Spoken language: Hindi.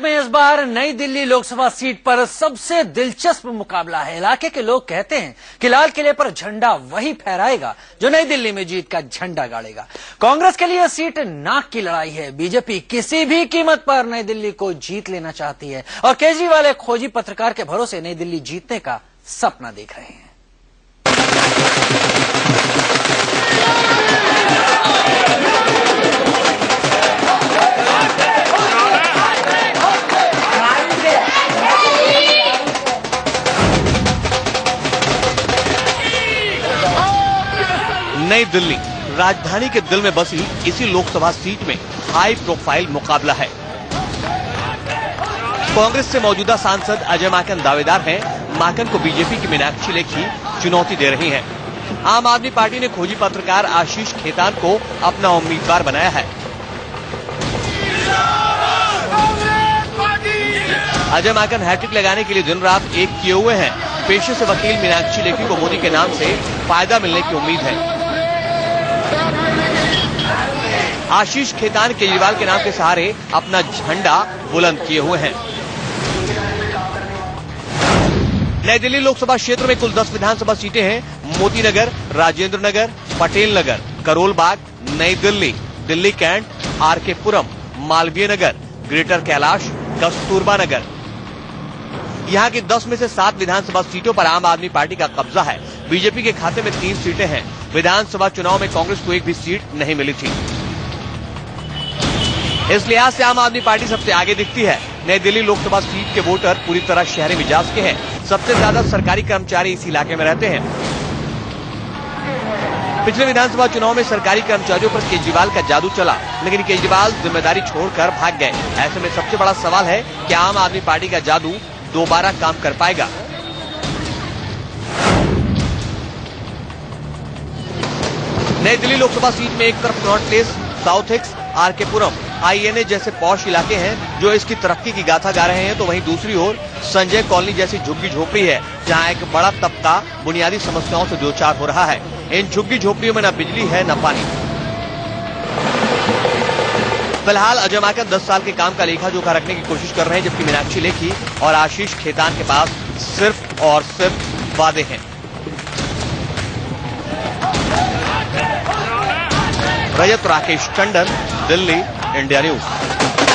में इस बार नई दिल्ली लोकसभा सीट पर सबसे दिलचस्प मुकाबला है। इलाके के लोग कहते हैं कि लाल किले पर झंडा वही फहराएगा जो नई दिल्ली में जीत का झंडा गाड़ेगा। कांग्रेस के लिए सीट नाक की लड़ाई है। बीजेपी किसी भी कीमत पर नई दिल्ली को जीत लेना चाहती है और केजरीवाल एक खोजी पत्रकार के भरोसे नई दिल्ली जीतने का सपना देख रहे हैं। नई दिल्ली राजधानी के दिल में बसी इसी लोकसभा सीट में हाई प्रोफाइल मुकाबला है। कांग्रेस से मौजूदा सांसद अजय माकन दावेदार हैं। माकन को बीजेपी की मीनाक्षी लेखी चुनौती दे रही हैं। आम आदमी पार्टी ने खोजी पत्रकार आशीष खेतान को अपना उम्मीदवार बनाया है। अजय माकन हैट्रिक लगाने के लिए दिन रात एक किए हुए हैं। पेशे से वकील मीनाक्षी लेखी को मोदी के नाम से फायदा मिलने की उम्मीद है। आशीष खेतान केजरीवाल के नाम के सहारे अपना झंडा बुलंद किए हुए हैं। नई दिल्ली लोकसभा क्षेत्र में कुल 10 विधानसभा सीटें हैं। मोती नगर, राजेंद्र नगर, पटेल नगर, करोल बाग, नई दिल्ली, दिल्ली कैंट, आरके पुरम, मालवीय नगर, ग्रेटर कैलाश, कस्तूरबा नगर। यहाँ की 10 में से 7 विधानसभा सीटों पर आम आदमी पार्टी का कब्जा है। बीजेपी के खाते में 3 सीटें हैं। विधानसभा चुनाव में कांग्रेस को एक भी सीट नहीं मिली थी। इस लिहाज से आम आदमी पार्टी सबसे आगे दिखती है। नई दिल्ली लोकसभा सीट के वोटर पूरी तरह शहरी मिजाज के हैं। सबसे ज्यादा सरकारी कर्मचारी इस इलाके में रहते हैं। पिछले विधानसभा चुनाव में सरकारी कर्मचारियों पर केजरीवाल का जादू चला, लेकिन केजरीवाल जिम्मेदारी छोड़कर भाग गए। ऐसे में सबसे बड़ा सवाल है कि आम आदमी पार्टी का जादू दोबारा काम कर पाएगा। नई दिल्ली लोकसभा सीट में एक तरफ north place, south ex, RK Puram, INA जैसे पॉश इलाके हैं जो इसकी तरक्की की गाथा गा रहे हैं, तो वहीं दूसरी ओर संजय कॉलोनी जैसी झुग्गी झोपड़ी है जहां एक बड़ा तबका बुनियादी समस्याओं से दो चार हो रहा है। इन झुग्गी झोपड़ियों में न बिजली है न पानी। फिलहाल अजय माकन 10 साल के काम का लेखा जोखा रखने की कोशिश कर रहे हैं, जबकि मीनाक्षी लेखी और आशीष खेतान के पास सिर्फ और सिर्फ वादे हैं। रजत राकेश टंडन, दिल्ली, इंडिया न्यूज।